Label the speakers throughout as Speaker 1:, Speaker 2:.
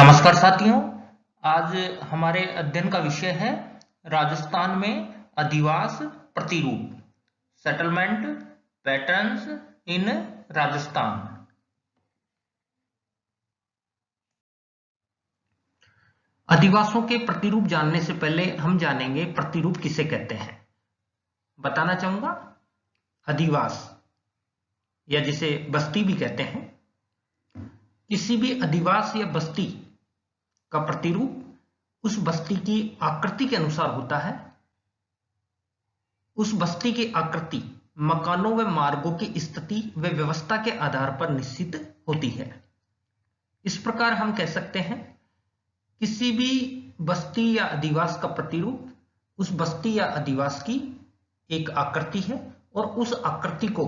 Speaker 1: नमस्कार साथियों। आज हमारे अध्ययन का विषय है राजस्थान में अधिवास प्रतिरूप, सेटलमेंट पैटर्न्स इन राजस्थान। अधिवासों के प्रतिरूप जानने से पहले हम जानेंगे प्रतिरूप किसे कहते हैं। बताना चाहूंगा, अधिवास या जिसे बस्ती भी कहते हैं, किसी भी अधिवास या बस्ती का प्रतिरूप उस बस्ती की आकृति के अनुसार होता है। उस बस्ती की आकृति मकानों व मार्गों की स्थिति व व्यवस्था के आधार पर निश्चित होती है। इस प्रकार हम कह सकते हैं किसी भी बस्ती या अधिवास का प्रतिरूप उस बस्ती या अधिवास की एक आकृति है और उस आकृति को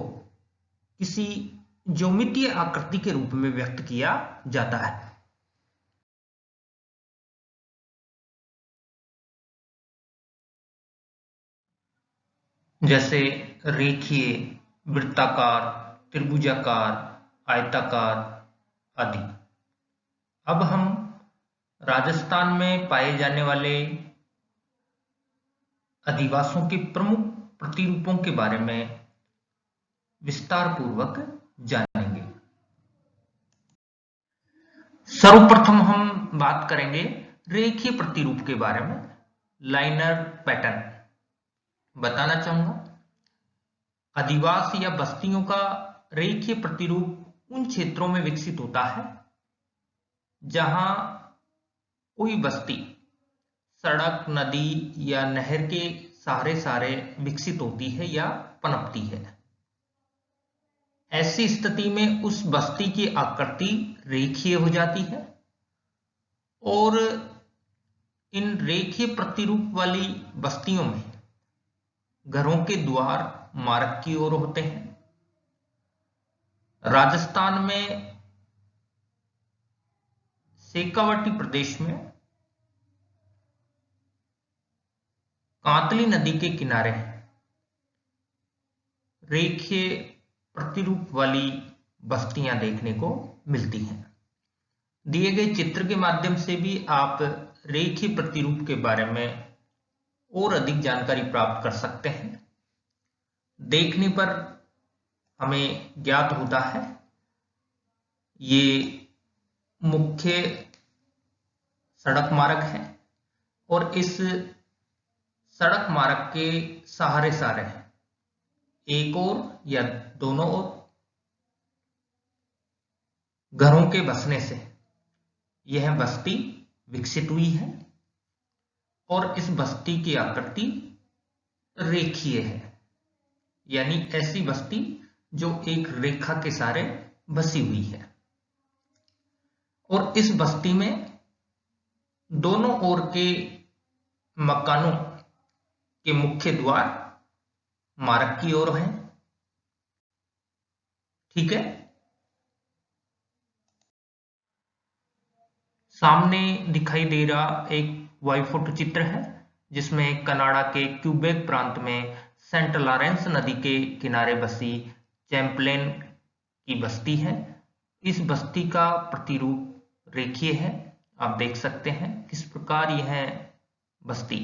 Speaker 1: किसी ज्योमितीय आकृति के रूप में व्यक्त किया जाता है। जैसे रेखीय, वृत्ताकार, त्रिभुजाकार, आयताकार आदि। अब हम राजस्थान में पाए जाने वाले अधिवासों के प्रमुख प्रतिरूपों के बारे में विस्तार पूर्वक जानेंगे। सर्वप्रथम हम बात करेंगे रेखीय प्रतिरूप के बारे में, लाइनर पैटर्न। बताना चाहूंगा, अधिवास या बस्तियों का रेखीय प्रतिरूप उन क्षेत्रों में विकसित होता है जहां कोई बस्ती सड़क, नदी या नहर के सहारे विकसित होती है या पनपती है। ऐसी स्थिति में उस बस्ती की आकृति रेखीय हो जाती है और इन रेखीय प्रतिरूप वाली बस्तियों में घरों के द्वार मार्ग की ओर होते हैं। राजस्थान में शेखावाटी प्रदेश में कांतली नदी के किनारे रेखीय प्रतिरूप वाली बस्तियां देखने को मिलती हैं। दिए गए चित्र के माध्यम से भी आप रेखीय प्रतिरूप के बारे में और अधिक जानकारी प्राप्त कर सकते हैं। देखने पर हमें ज्ञात होता है ये मुख्य सड़क मार्ग है और इस सड़क मार्ग के सहारे एक ओर या दोनों ओर घरों के बसने से यह बस्ती विकसित हुई है और इस बस्ती की आकृति रेखीय है, यानी ऐसी बस्ती जो एक रेखा के सहारे बसी हुई है। और इस बस्ती में दोनों ओर के मकानों के मुख्य द्वार मार्ग की ओर है। ठीक है। सामने दिखाई दे रहा एक वायु फोटो चित्र है जिसमें कनाडा के क्यूबेक प्रांत में सेंट लॉरेंस नदी के किनारे बसी चैंपलेन की बस्ती है। इस बस्ती का प्रतिरूप रेखीय है। आप देख सकते हैं किस प्रकार यह बस्ती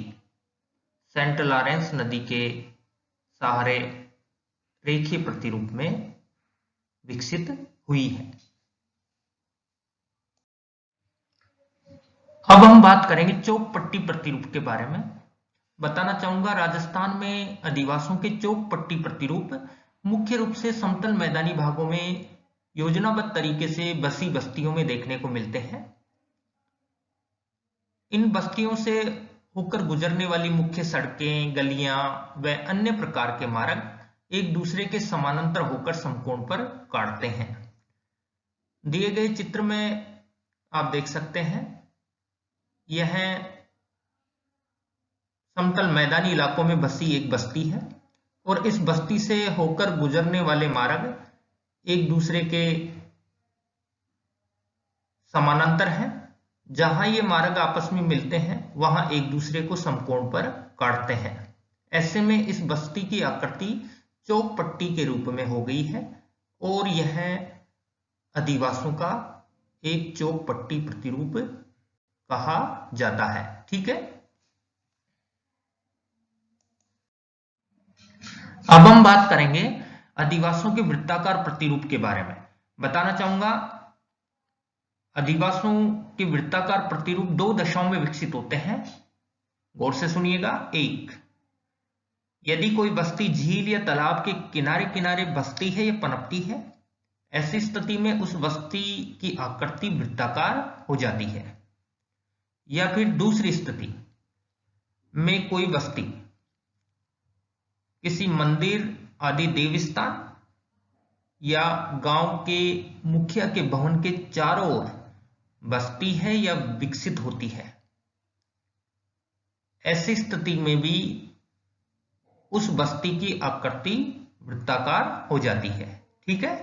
Speaker 1: सेंट लॉरेंस नदी के सहारे रेखीय प्रतिरूप में विकसित हुई है। अब हम बात करेंगे चौक पट्टी प्रतिरूप के बारे में। बताना चाहूंगा, राजस्थान में अधिवासों के चौक पट्टी प्रतिरूप मुख्य रूप से समतल मैदानी भागों में योजनाबद्ध तरीके से बसी बस्तियों में देखने को मिलते हैं। इन बस्तियों से होकर गुजरने वाली मुख्य सड़कें, गलियां व अन्य प्रकार के मार्ग एक दूसरे के समानांतर होकर समकोण पर काटते हैं। दिए गए चित्र में आप देख सकते हैं यह समतल मैदानी इलाकों में बसी एक बस्ती है और इस बस्ती से होकर गुजरने वाले मार्ग एक दूसरे के समानांतर हैं। जहां ये मार्ग आपस में मिलते हैं वहां एक दूसरे को समकोण पर काटते हैं। ऐसे में इस बस्ती की आकृति चौक पट्टी के रूप में हो गई है और यह अधिवासों का एक चौक पट्टी प्रतिरूप कहा जाता है। ठीक है, अब हम बात करेंगे अधिवासों के वृत्ताकार प्रतिरूप के बारे में। बताना चाहूंगा, अधिवासों के वृत्ताकार प्रतिरूप दो दशाओं में विकसित होते हैं। गौर से सुनिएगा। एक, यदि कोई बस्ती झील या तालाब के किनारे किनारे बसती है या पनपती है, ऐसी स्थिति में उस बस्ती की आकृति वृत्ताकार हो जाती है। या फिर दूसरी स्थिति में कोई बस्ती किसी मंदिर आदि देवस्थान या गांव के मुखिया के भवन के चारों ओर बसती है या विकसित होती है, ऐसी स्थिति में भी उस बस्ती की आकृति वृत्ताकार हो जाती है। ठीक है,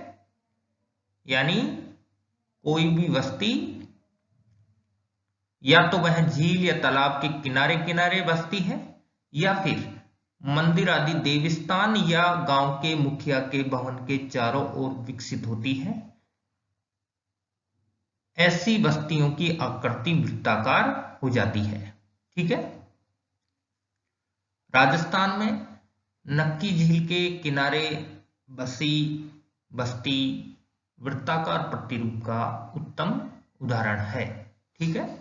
Speaker 1: यानी कोई भी बस्ती या तो वह झील या तालाब के किनारे किनारे बसती है या फिर मंदिर आदि देवस्थान या गांव के मुखिया के भवन के चारों ओर विकसित होती है, ऐसी बस्तियों की आकृति वृत्ताकार हो जाती है। ठीक है, राजस्थान में नक्की झील के किनारे बसी बस्ती वृत्ताकार प्रतिरूप का उत्तम उदाहरण है। ठीक है,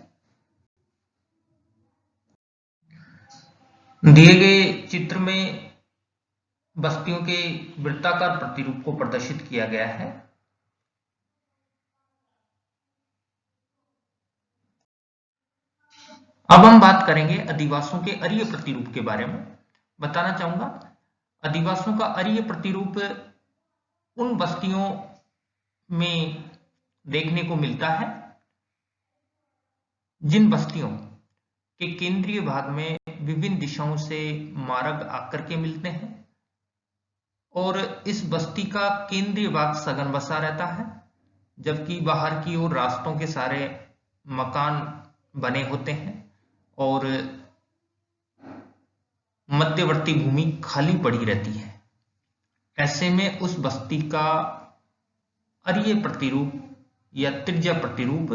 Speaker 1: दिए गए चित्र में बस्तियों के वृत्ताकार प्रतिरूप को प्रदर्शित किया गया है। अब हम बात करेंगे अधिवासों के अरीय प्रतिरूप के बारे में। बताना चाहूंगा, अधिवासों का अरीय प्रतिरूप उन बस्तियों में देखने को मिलता है जिन बस्तियों के केंद्रीय भाग में विभिन्न दिशाओं से मार्ग आकर के मिलते हैं और इस बस्ती का केंद्रीय भाग सघन बसा रहता है, जबकि बाहर की ओर रास्तों के सारे मकान बने होते हैं और मध्यवर्ती भूमि खाली पड़ी रहती है। ऐसे में उस बस्ती का अरीय प्रतिरूप या त्रिज्या प्रतिरूप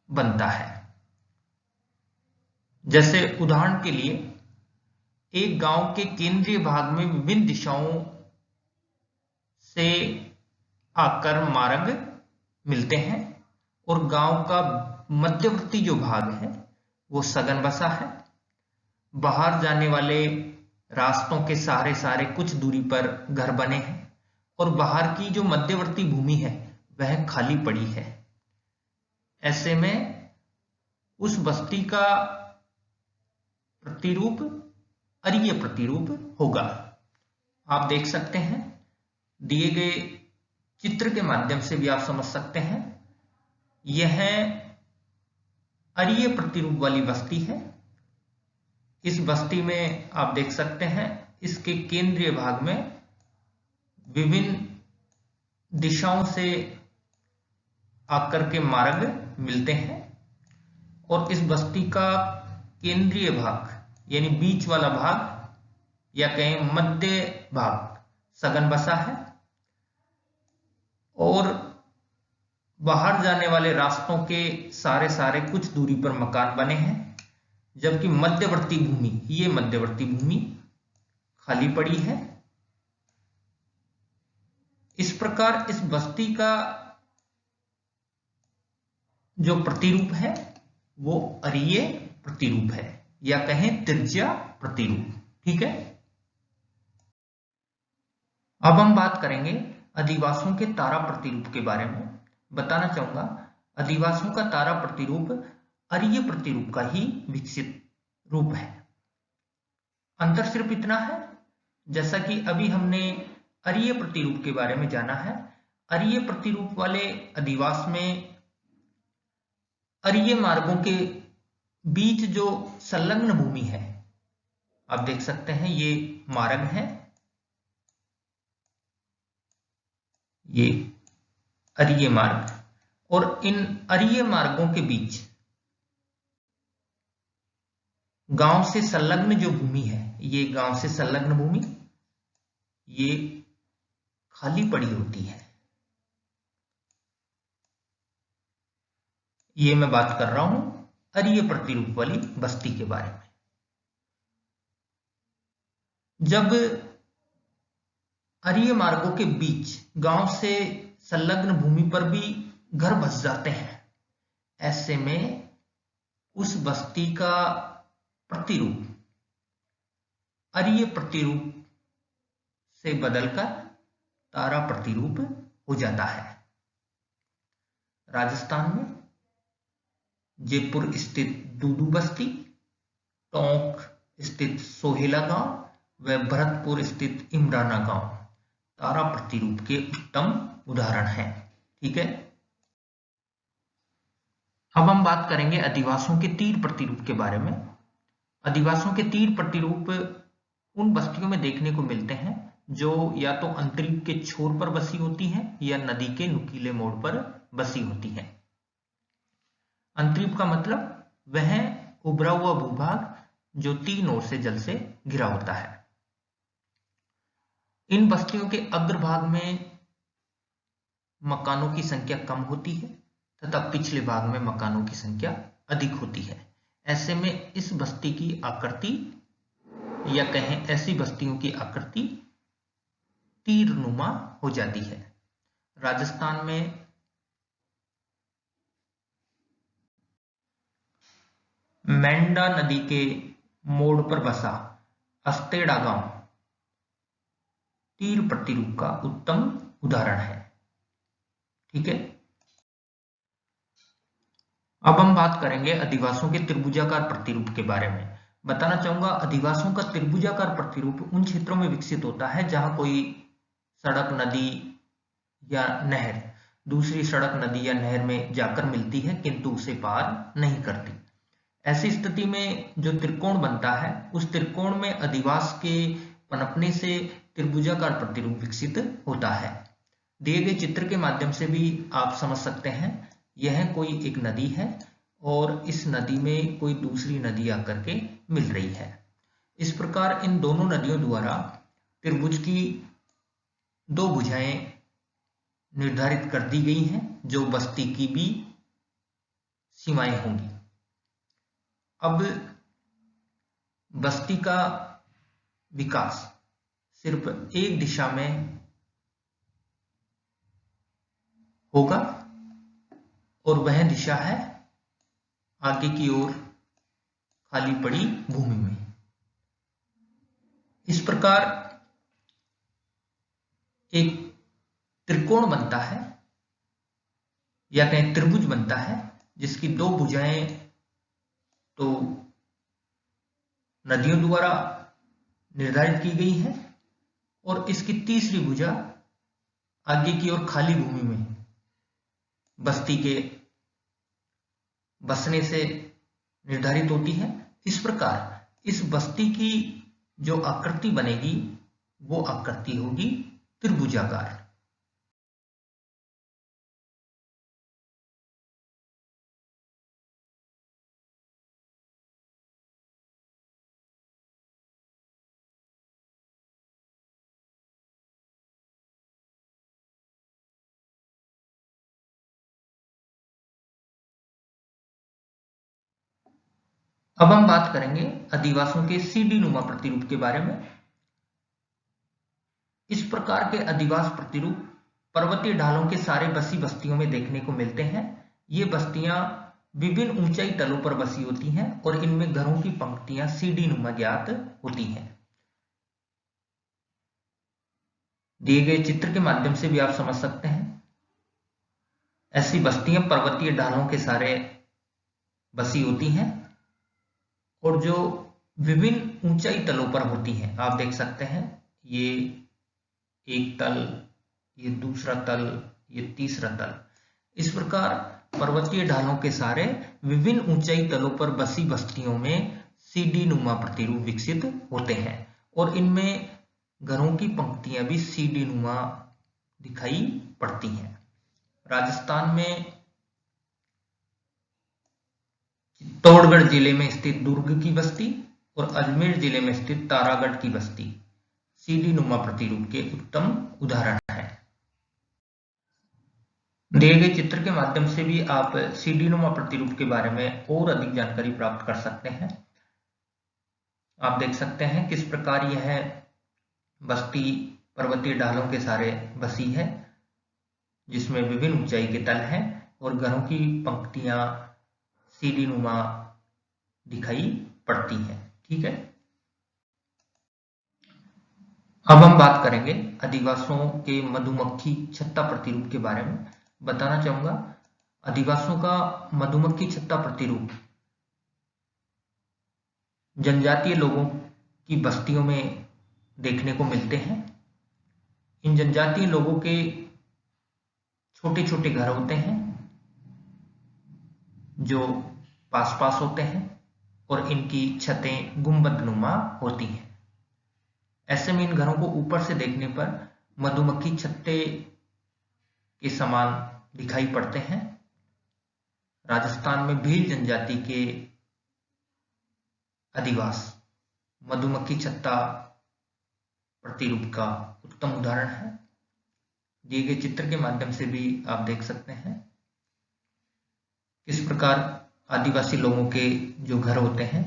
Speaker 1: बनता है। जैसे उदाहरण के लिए, एक गांव के केंद्रीय भाग में विभिन्न दिशाओं से आकर मार्ग मिलते हैं और गांव का मध्यवर्ती जो भाग है वो सघन बसा है। बाहर जाने वाले रास्तों के सारे कुछ दूरी पर घर बने हैं और बाहर की जो मध्यवर्ती भूमि है वह खाली पड़ी है। ऐसे में उस बस्ती का प्रतिरूप अरीय प्रतिरूप होगा। आप देख सकते हैं, दिए गए चित्र के माध्यम से भी आप समझ सकते हैं, यह अरीय प्रतिरूप वाली बस्ती है। इस बस्ती में आप देख सकते हैं, इसके केंद्रीय भाग में विभिन्न दिशाओं से आकर के मार्ग मिलते हैं और इस बस्ती का केंद्रीय भाग यानी बीच वाला भाग या कहें मध्य भाग सघन बसा है और बाहर जाने वाले रास्तों के सारे कुछ दूरी पर मकान बने हैं, जबकि मध्यवर्ती भूमि, ये मध्यवर्ती भूमि खाली पड़ी है। इस प्रकार इस बस्ती का जो प्रतिरूप है वो अरीय प्रतिरूप है या कहें त्रिज्या प्रतिरूप। ठीक है, अब हम बात करेंगे अधिवासों के तारा प्रतिरूप के बारे में। बताना चाहूंगा, अधिवासों का तारा प्रतिरूप अरीय प्रतिरूप का ही विकसित रूप है। अंतर सिर्फ इतना है, जैसा कि अभी हमने अरीय प्रतिरूप के बारे में जाना है, अरीय प्रतिरूप वाले अधिवास में अरीय मार्गों के बीच जो संलग्न भूमि है, आप देख सकते हैं ये मार्ग है, ये अरीय मार्ग, और इन अरीय मार्गों के बीच गांव से संलग्न जो भूमि है, ये गांव से संलग्न भूमि ये खाली पड़ी होती है। ये मैं बात कर रहा हूं अरीय प्रतिरूप वाली बस्ती के बारे में। जब अरीय मार्गों के बीच गांव से संलग्न भूमि पर भी घर बस जाते हैं, ऐसे में उस बस्ती का प्रतिरूप अरीय प्रतिरूप से बदलकर तारा प्रतिरूप हो जाता है। राजस्थान में जयपुर स्थित दूदू बस्ती, टोंक स्थित सोहेला गांव व भरतपुर स्थित इमराना गांव तारा प्रतिरूप के उत्तम उदाहरण हैं। ठीक है, अब हम बात करेंगे अधिवासों के तीर प्रतिरूप के बारे में। अधिवासों के तीर प्रतिरूप उन बस्तियों में देखने को मिलते हैं जो या तो अंतरीप के छोर पर बसी होती हैं या नदी के नुकीले मोड़ पर बसी होती हैं। अंतरीप का मतलब वह उभरा हुआ भूभाग जो तीन ओर से जल से घिरा होता है। इन बस्तियों के अग्रभाग में मकानों की संख्या कम होती है तथा पिछले भाग में मकानों की संख्या अधिक होती है। ऐसे में इस बस्ती की आकृति या कहें ऐसी बस्तियों की आकृति तीरनुमा हो जाती है। राजस्थान में मेंढा नदी के मोड़ पर बसा अस्तेड़ा गांव तीर प्रतिरूप का उत्तम उदाहरण है। ठीक है, अब हम बात करेंगे अधिवासों के त्रिभुजाकार प्रतिरूप के बारे में। बताना चाहूंगा, अधिवासों का त्रिभुजाकार प्रतिरूप उन क्षेत्रों में विकसित होता है जहां कोई सड़क, नदी या नहर दूसरी सड़क, नदी या नहर में जाकर मिलती है किंतु उसे पार नहीं करती। ऐसी स्थिति में जो त्रिकोण बनता है, उस त्रिकोण में अधिवास के पनपने से त्रिभुजाकार प्रतिरूप विकसित होता है। दिए गए चित्र के माध्यम से भी आप समझ सकते हैं, यह कोई एक नदी है और इस नदी में कोई दूसरी नदी आकर के मिल रही है। इस प्रकार इन दोनों नदियों द्वारा त्रिभुज की दो भुजाएं निर्धारित कर दी गई हैं जो बस्ती की भी सीमाएं होंगी। अब बस्ती का विकास सिर्फ एक दिशा में होगा और वह दिशा है आगे की ओर खाली पड़ी भूमि में। इस प्रकार एक त्रिकोण बनता है या कहें त्रिभुज बनता है जिसकी दो भुजाएं तो नदियों द्वारा निर्धारित की गई है और इसकी तीसरी भुजा आगे की ओर खाली भूमि में बस्ती के बसने से निर्धारित होती है। इस प्रकार इस बस्ती की जो आकृति बनेगी वो आकृति होगी त्रिभुजाकार। अब हम बात करेंगे अधिवासों के सीढ़ी नुमा प्रतिरूप के बारे में। इस प्रकार के अधिवास प्रतिरूप पर्वतीय ढालों के सारे बसी बस्तियों में देखने को मिलते हैं। ये बस्तियां विभिन्न ऊंचाई तलों पर बसी होती हैं और इनमें घरों की पंक्तियां सीढ़ी नुमा ज्ञात होती हैं। दिए गए चित्र के माध्यम से भी आप समझ सकते हैं, ऐसी बस्तियां पर्वतीय ढालों के सारे बसी होती हैं और जो विभिन्न ऊंचाई तलों पर होती हैं। आप देख सकते हैं, ये एक तल, ये दूसरा तल, ये तीसरा तल। इस प्रकार पर्वतीय ढालों के सारे विभिन्न ऊंचाई तलों पर बसी बस्तियों में सीढ़ी नुमा प्रतिरूप विकसित होते हैं और इनमें घरों की पंक्तियां भी सीढ़ी नुमा दिखाई पड़ती हैं। राजस्थान में चित्तौड़गढ़ जिले में स्थित दुर्ग की बस्ती और अजमेर जिले में स्थित तारागढ़ की बस्ती सीढ़ी नुमा प्रतिरूप के उत्तम उदाहरण है। दिए गए चित्र के माध्यम से भी आप सीढ़ीनुमा प्रतिरूप के बारे में और अधिक जानकारी प्राप्त कर सकते हैं। आप देख सकते हैं किस प्रकार यह बस्ती पर्वतीय ढालों के सहारे बसी है, जिसमें विभिन्न ऊंचाई के तल हैं और घरों की पंक्तियां सीढ़ीनुमा दिखाई पड़ती हैं। ठीक है, अब हम बात करेंगे अधिवासियों के मधुमक्खी छत्ता प्रतिरूप के बारे में। बताना चाहूंगा, अधिवासियों का मधुमक्खी छत्ता प्रतिरूप जनजातीय लोगों की बस्तियों में देखने को मिलते हैं। इन जनजातीय लोगों के छोटे छोटे घर होते हैं जो पास पास होते हैं और इनकी छतें गुंबदनुमा होती हैं। ऐसे में इन घरों को ऊपर से देखने पर मधुमक्खी छत्ते के समान दिखाई पड़ते हैं। राजस्थान में भील जनजाति के अधिवास मधुमक्खी छत्ता प्रतिरूप का उत्तम उदाहरण है। दिए गए चित्र के माध्यम से भी आप देख सकते हैं किस प्रकार आदिवासी लोगों के जो घर होते हैं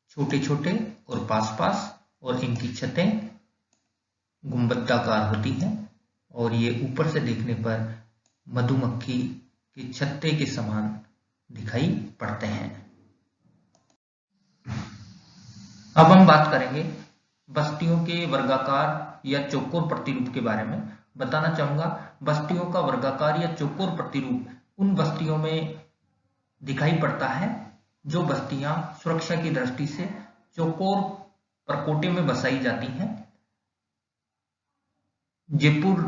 Speaker 1: छोटे छोटे और पास पास, और इनकी छतें गुंबदाकार होती हैं और ये ऊपर से देखने पर मधुमक्खी के छत्ते के समान दिखाई पड़ते हैं। अब हम बात करेंगे बस्तियों के वर्गाकार या चौकोर प्रतिरूप के बारे में। बताना चाहूंगा, बस्तियों का वर्गाकार या चौकोर प्रतिरूप उन बस्तियों में दिखाई पड़ता है जो बस्तियां सुरक्षा की दृष्टि से चौकोर परकोटे में बसाई जाती हैं। जयपुर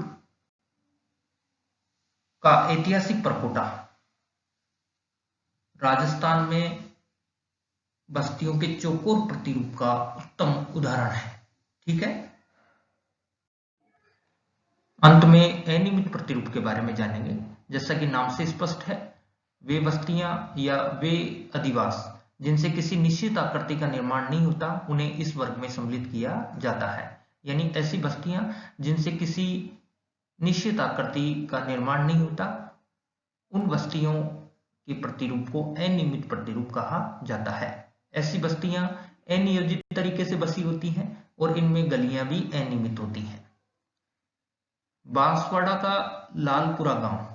Speaker 1: का ऐतिहासिक परकोटा राजस्थान में बस्तियों के चौकोर प्रतिरूप का उत्तम उदाहरण है। ठीक है, अंत में अनियमित प्रतिरूप के बारे में जानेंगे। जैसा कि नाम से स्पष्ट है, वे बस्तियां या वे अधिवास जिनसे किसी निश्चित आकृति का निर्माण नहीं होता, उन्हें इस वर्ग में सम्मिलित किया जाता है। यानी ऐसी बस्तियां जिनसे किसी निश्चित आकृति का निर्माण नहीं होता, उन बस्तियों के प्रतिरूप को अनियमित प्रतिरूप कहा जाता है। ऐसी बस्तियां अनियोजित तरीके से बसी होती हैं और इनमें गलियां भी अनियमित होती हैं। बांसवाड़ा का लालपुरा गांव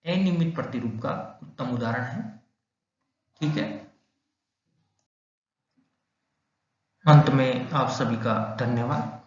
Speaker 1: अनियमित प्रतिरूप का उत्तम उदाहरण है। ठीक है, अंत में आप सभी का धन्यवाद।